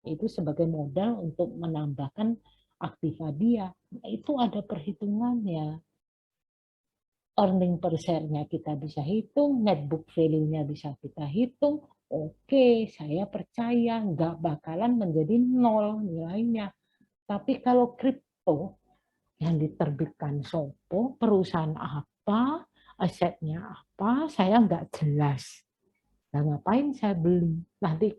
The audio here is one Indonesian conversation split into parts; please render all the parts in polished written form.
Itu sebagai modal untuk menambahkan aktiva dia. Nah, itu ada perhitungannya. Earning per share-nya kita bisa hitung, net book value-nya bisa kita hitung. Oke, saya percaya nggak bakalan menjadi nol nilainya. Tapi kalau kripto yang diterbitkan Sopo, perusahaan apa, asetnya apa, saya nggak jelas. Nah, ngapain saya beli? Nanti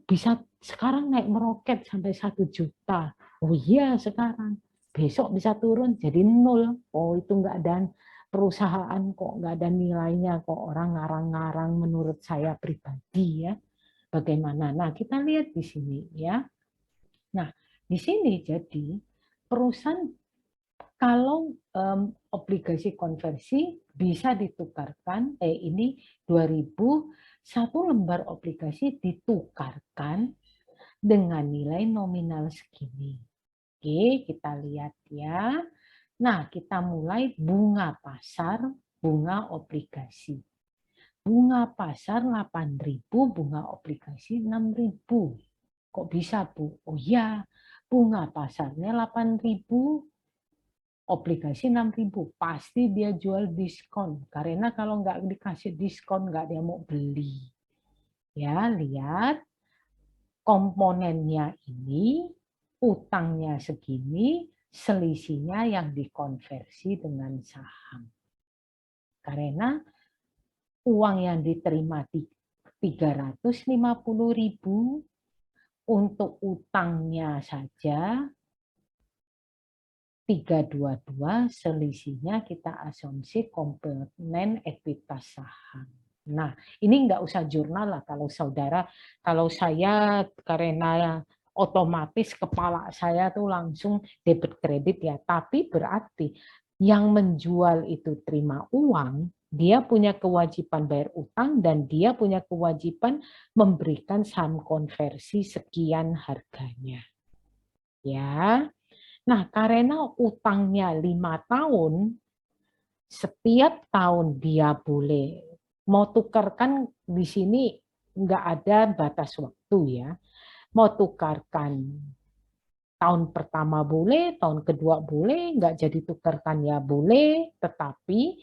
bisa sekarang naik meroket sampai 1 juta. Oh iya sekarang. Besok bisa turun jadi nol. Oh itu nggak ada perusahaan kok, nggak ada nilainya kok. Orang ngarang-ngarang menurut saya pribadi ya. Bagaimana? Nah kita lihat di sini ya. Nah di sini jadi perusahaan kalau obligasi konversi bisa ditukarkan, ini 2000 satu lembar obligasi ditukarkan dengan nilai nominal segini. Oke, kita lihat ya. Nah, kita mulai bunga pasar, bunga obligasi. Bunga pasar 8.000, bunga obligasi 6.000. Kok bisa, Bu? Oh ya, bunga pasarnya 8.000, obligasi 6.000. Pasti dia jual diskon. Karena kalau nggak dikasih diskon, nggak dia mau beli. Ya, lihat komponennya ini, utangnya segini, selisihnya yang dikonversi dengan saham. Karena uang yang diterima 350.000 untuk utangnya saja 322, selisihnya kita asumsi komponen ekuitas saham. Nah, ini nggak usah jurnal lah kalau saya karena otomatis kepala saya tuh langsung debit kredit ya, tapi berarti yang menjual itu terima uang, dia punya kewajiban bayar utang dan dia punya kewajiban memberikan saham konversi sekian harganya. Ya. Nah, karena utangnya 5 tahun, setiap tahun dia boleh mau tukarkan di sini nggak ada batas waktu ya. Mau tukarkan tahun pertama boleh, tahun kedua boleh, nggak jadi tukarkan ya boleh, tetapi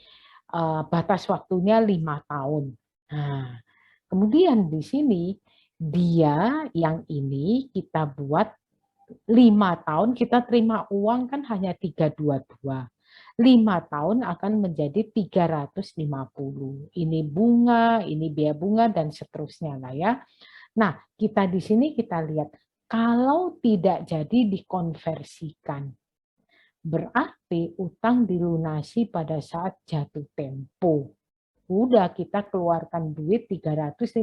batas waktunya 5 tahun. Nah, kemudian di sini dia yang ini kita buat 5 tahun kita terima uang kan hanya 322. 5 tahun akan menjadi 350. Ini bunga, ini biaya bunga, dan seterusnya lah ya. Nah, kita di sini kita lihat, kalau tidak jadi dikonversikan, berarti utang dilunasi pada saat jatuh tempo. Udah kita keluarkan duit 350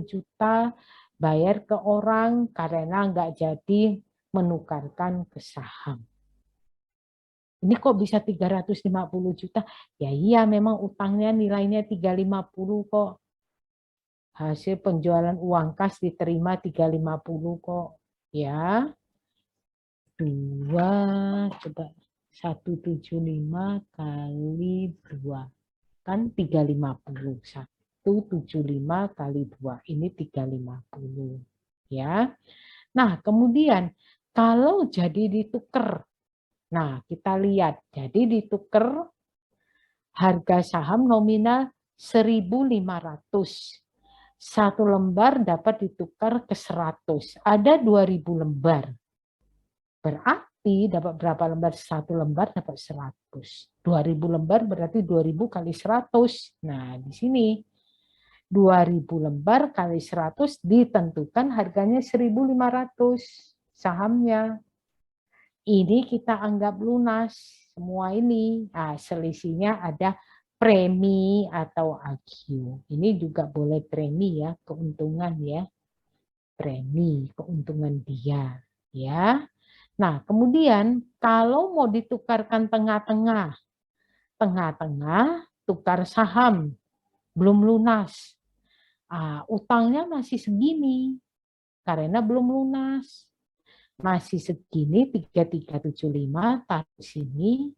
juta, bayar ke orang karena nggak jadi menukarkan ke saham. Ini kok bisa 350 juta? Ya iya memang utangnya nilainya 350 kok. Hasil penjualan uang kas diterima 350 kok. Ya, 2, coba 175 kali 2. Kan 350. 175 kali 2. Ini 350. Ya. Nah, kemudian kalau jadi ditukar. Nah, kita lihat. Jadi ditukar harga saham nominal 1.500. Satu lembar dapat ditukar ke 100. Ada 2.000 lembar. Berarti dapat berapa lembar? Satu lembar dapat 100. 2.000 lembar berarti 2.000 kali 100. Nah, di sini 2.000 lembar kali 100 ditentukan harganya 1.500 sahamnya. Ini kita anggap lunas semua ini. Nah, selisihnya ada premi atau AQ. Ini juga boleh premi ya, keuntungan ya. Premi, keuntungan dia ya. Nah, kemudian kalau mau ditukarkan tengah-tengah, tengah-tengah tukar saham belum lunas. Utangnya masih segini karena belum lunas. Masih segini 3.375 taruh sini.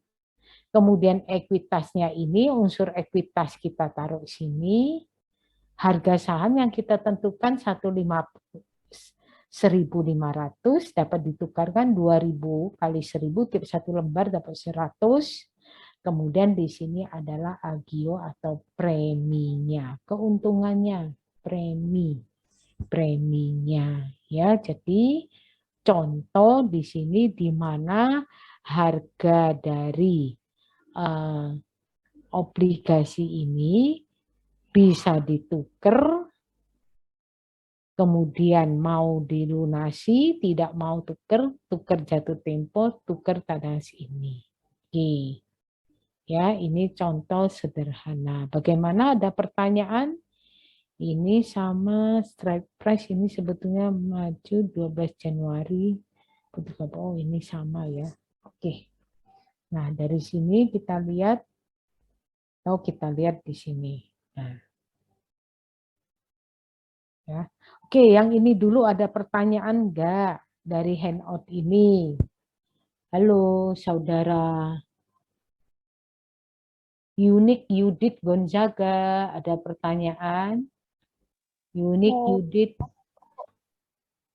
Kemudian ekuitasnya ini, unsur ekuitas kita taruh sini. Harga saham yang kita tentukan 1.500 dapat ditukarkan 2.000 kali 1.000, tiap satu lembar dapat 100. Kemudian di sini adalah agio atau preminya, keuntungannya, preminya ya. Jadi contoh di sini di mana harga dari obligasi ini bisa ditukar, kemudian mau dilunasi, tidak mau tukar jatuh tempo, tukar tadas ini. Oke. Ya, ini contoh sederhana. Bagaimana, ada pertanyaan? Ini sama strike price, ini sebetulnya maju 12 Januari. Oh, ini sama ya. Oke. Nah, dari sini kita lihat, kita lihat di sini. Nah, ya. Oke, yang ini dulu ada pertanyaan enggak dari handout ini? Halo, saudara Unik Yudit Gonzaga, ada pertanyaan? Unik Yudit.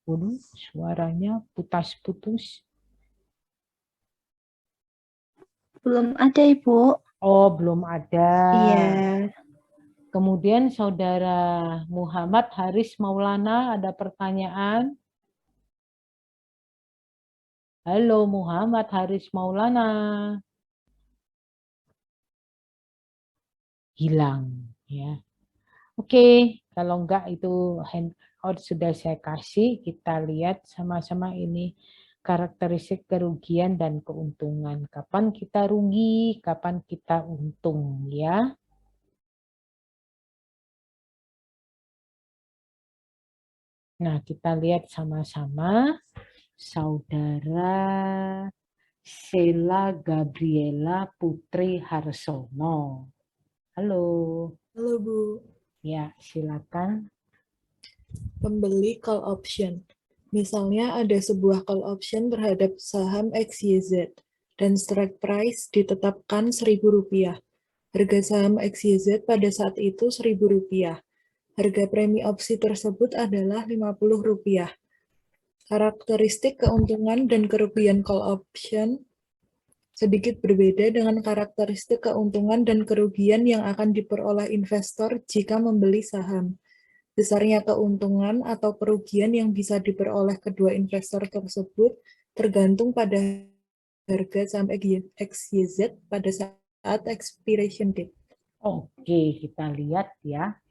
Waduh, suaranya putus-putus. Belum ada, Ibu. Oh, belum ada. Iya. Kemudian saudara Muhammad Haris Maulana, ada pertanyaan? Halo Muhammad Haris Maulana. Hilang ya. Oke, kalau enggak itu handout sudah saya kasih, kita lihat sama-sama ini karakteristik kerugian dan keuntungan. Kapan kita rugi, kapan kita untung ya. Nah, kita lihat sama-sama. Saudara Sheila Gabriela Putri Harsono. Halo. Halo Bu, Ya, silakan. pembeli call option. Misalnya ada sebuah call option terhadap saham XYZ dan strike price ditetapkan Rp1.000. Harga saham XYZ pada saat itu Rp1.000. Harga premi opsi tersebut adalah Rp50. Karakteristik keuntungan dan kerugian call option sedikit berbeda dengan karakteristik keuntungan dan kerugian yang akan diperoleh investor jika membeli saham. Besarnya keuntungan atau kerugian yang bisa diperoleh kedua investor tersebut tergantung pada harga saham XYZ pada saat expiration date. Oke, kita lihat ya.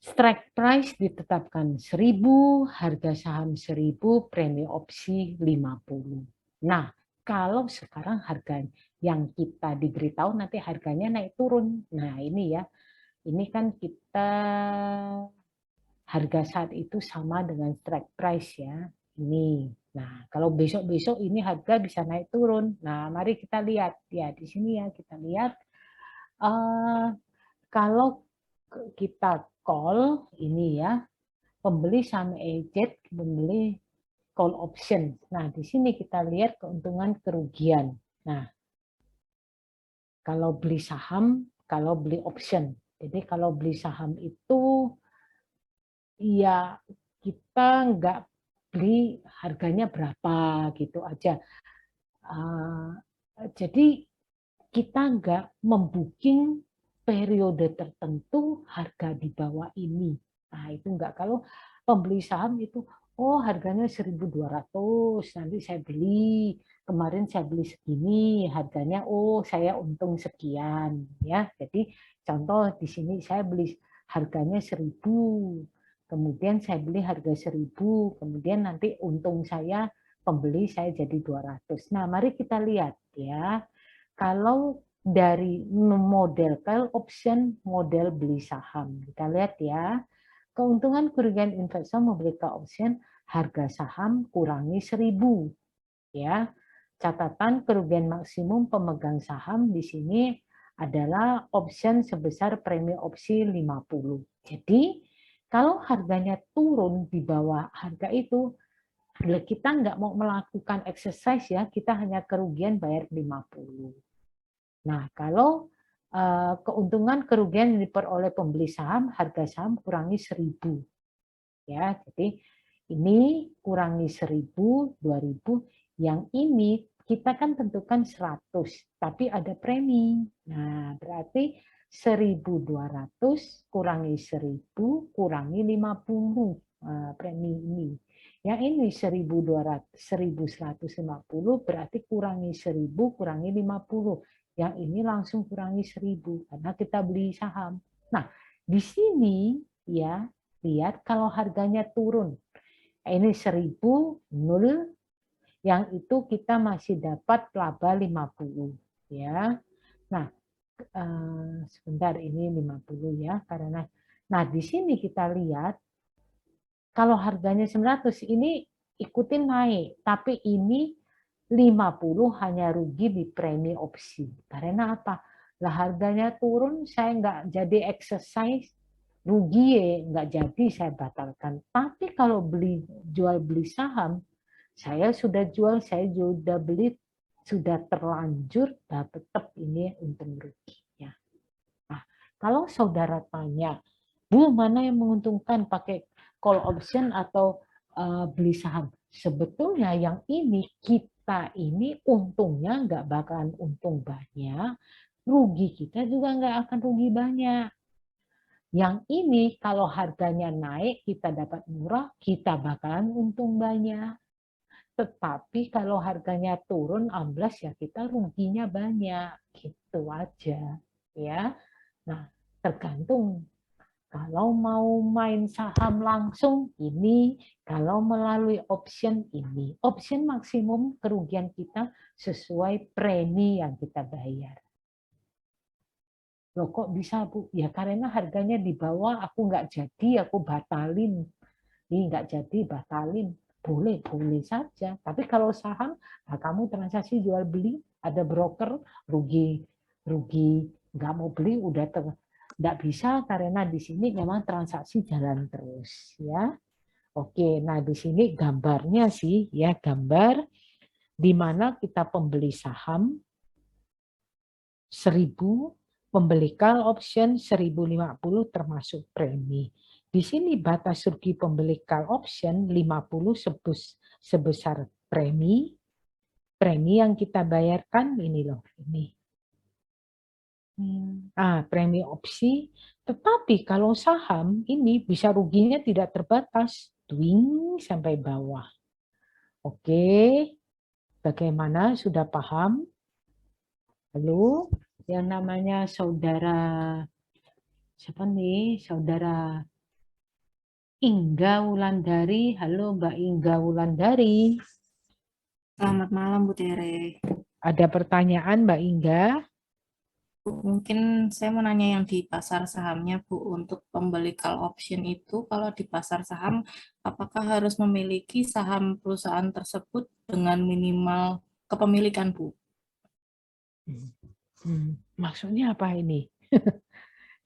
Strike price ditetapkan 1.000, harga saham 1.000, premi opsi 50. Nah, kalau sekarang harga yang kita diberitahu nanti harganya naik turun. Nah, ini ya. Ini kan kita harga saat itu sama dengan strike price ya. Ini. Nah, kalau besok-besok ini harga bisa naik turun. Nah, mari kita lihat ya di sini ya, kita lihat kalau kita call ini ya, pembeli saham EZ, pembeli call option. Nah, di sini kita lihat keuntungan kerugian. Nah, kalau beli saham, kalau beli option. Jadi kalau beli saham itu ya kita nggak beli harganya berapa gitu aja. Jadi kita nggak membooking periode tertentu harga di bawah ini. Nah itu nggak. Kalau pembeli saham itu, oh harganya 1.200, nanti saya beli. Kemarin saya beli segini, harganya oh saya untung sekian ya. Jadi contoh di sini saya beli harganya 1.000. Kemudian saya beli harga 1.000, kemudian nanti untung saya pembeli saya jadi 200. Nah, mari kita lihat ya. Kalau dari model call option, model beli saham. Kita lihat ya. Keuntungan kerugian investor membeli call option, harga saham kurangi 1.000 ya. Catatan kerugian maksimum pemegang saham di sini adalah option sebesar premi opsi 50. Jadi kalau harganya turun di bawah harga itu, kita nggak mau melakukan exercise ya, kita hanya kerugian bayar 50. Nah, kalau keuntungan kerugian yang diperoleh pembeli saham, harga saham kurangi 1.000. Ya, jadi Ini kurangi 1000, 2000. Yang ini kita kan tentukan 100, tapi ada premi. Nah, berarti 1.200 kurangi 1000 kurangi 50 premi ini. Yang ini 1.200, 1.150 berarti kurangi 1000 kurangi 50. Yang ini langsung kurangi 1000 karena kita beli saham. Nah, di sini ya lihat kalau harganya turun. Ini 1000 0, yang itu kita masih dapat laba 50 ya. Nah, sebentar ini 50 ya karena di sini kita lihat kalau harganya 900 ini ikutin naik, tapi ini 50 hanya rugi di premi opsi. Karena apa? Lah harganya turun, saya nggak jadi exercise, rugi ya, nggak jadi saya batalkan. Tapi kalau jual beli saham, saya sudah jual, saya sudah beli, sudah terlanjur, nah tetap ini untung ruginya. Nah, kalau saudara tanya, Bu, mana yang menguntungkan pakai call option atau beli saham? Sebetulnya yang ini kita ini untungnya nggak bakalan untung banyak, rugi kita juga nggak akan rugi banyak. Yang ini kalau harganya naik kita dapat murah, kita bakalan untung banyak. Tetapi kalau harganya turun amblas ya kita ruginya banyak, gitu aja ya. Nah, tergantung kalau mau main saham langsung ini, kalau melalui option ini. Option maksimum kerugian kita sesuai premi yang kita bayar. Loh kok bisa Bu? Ya karena harganya di bawah, aku nggak jadi, aku batalin. Ini nggak jadi, batalin. Boleh saja. Tapi kalau saham, nah kamu transaksi jual beli, ada broker, rugi, nggak mau beli, udah nggak bisa karena di sini memang transaksi jalan terus, ya. Oke, nah di sini gambarnya sih, ya gambar di mana kita pembeli saham 1000, pembeli call option 1050 termasuk premi. Di sini batas rugi pembeli call option 50 sebesar premi. Premi yang kita bayarkan ini loh, ini. Premi opsi. Tetapi kalau saham ini bisa ruginya tidak terbatas, twing sampai bawah. Oke, bagaimana? Sudah paham? Lalu yang namanya saudara siapa nih? Saudara Ingga Wulandari. Halo Mbak Ingga Wulandari. Selamat malam Bu Tere. Ada pertanyaan Mbak Ingga? Bu, mungkin saya mau nanya yang di pasar sahamnya Bu, untuk pembeli call option itu kalau di pasar saham apakah harus memiliki saham perusahaan tersebut dengan minimal kepemilikan Bu? Maksudnya apa ini?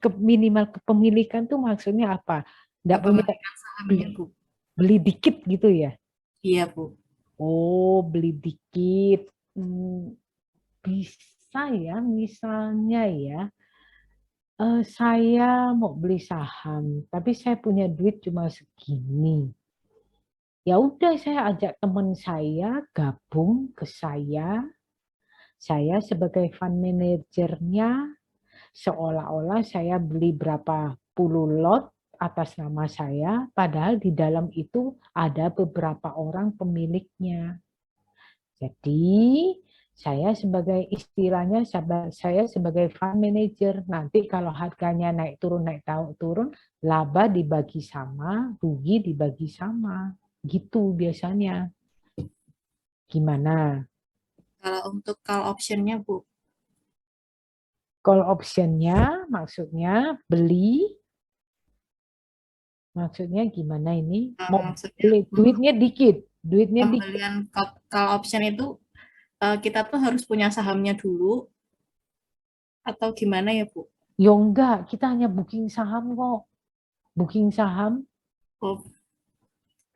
Minimal kepemilikan tuh maksudnya apa? Nggak punya Kepemilikan sahamnya Bu. beli dikit gitu ya? Iya Bu. Oh, beli dikit. Bisa ya, misalnya ya. Saya mau beli saham, tapi saya punya duit cuma segini. Ya udah saya ajak teman saya gabung ke saya. Saya sebagai fund manajernya seolah-olah saya beli berapa puluh lot atas nama saya, padahal di dalam itu ada beberapa orang pemiliknya. Jadi saya sebagai istilahnya saya sebagai fund manager, nanti kalau harganya naik turun, laba dibagi sama, rugi dibagi sama. Gitu biasanya. Gimana? Kalau untuk call optionnya Bu, Call optionnya maksudnya beli, maksudnya gimana ini? Mau maksudnya beli, duitnya dikit. pembelian call option itu kita tuh harus punya sahamnya dulu atau gimana ya Bu? Yo enggak, kita hanya booking saham kok. Booking saham Oh,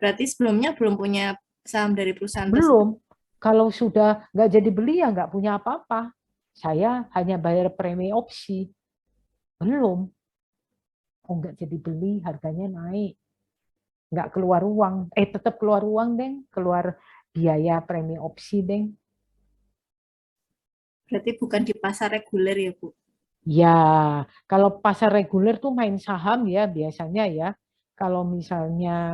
berarti sebelumnya belum punya saham dari perusahaan tersebut. belum. Kalau sudah nggak jadi beli ya nggak punya apa-apa. Saya hanya bayar premi opsi. Belum. Oh nggak jadi beli, harganya naik. nggak keluar uang. Tetap keluar uang, Deng. Keluar biaya premi opsi, Deng. Berarti bukan di pasar reguler ya, Bu? Ya, kalau pasar reguler tuh main saham ya biasanya ya. Kalau misalnya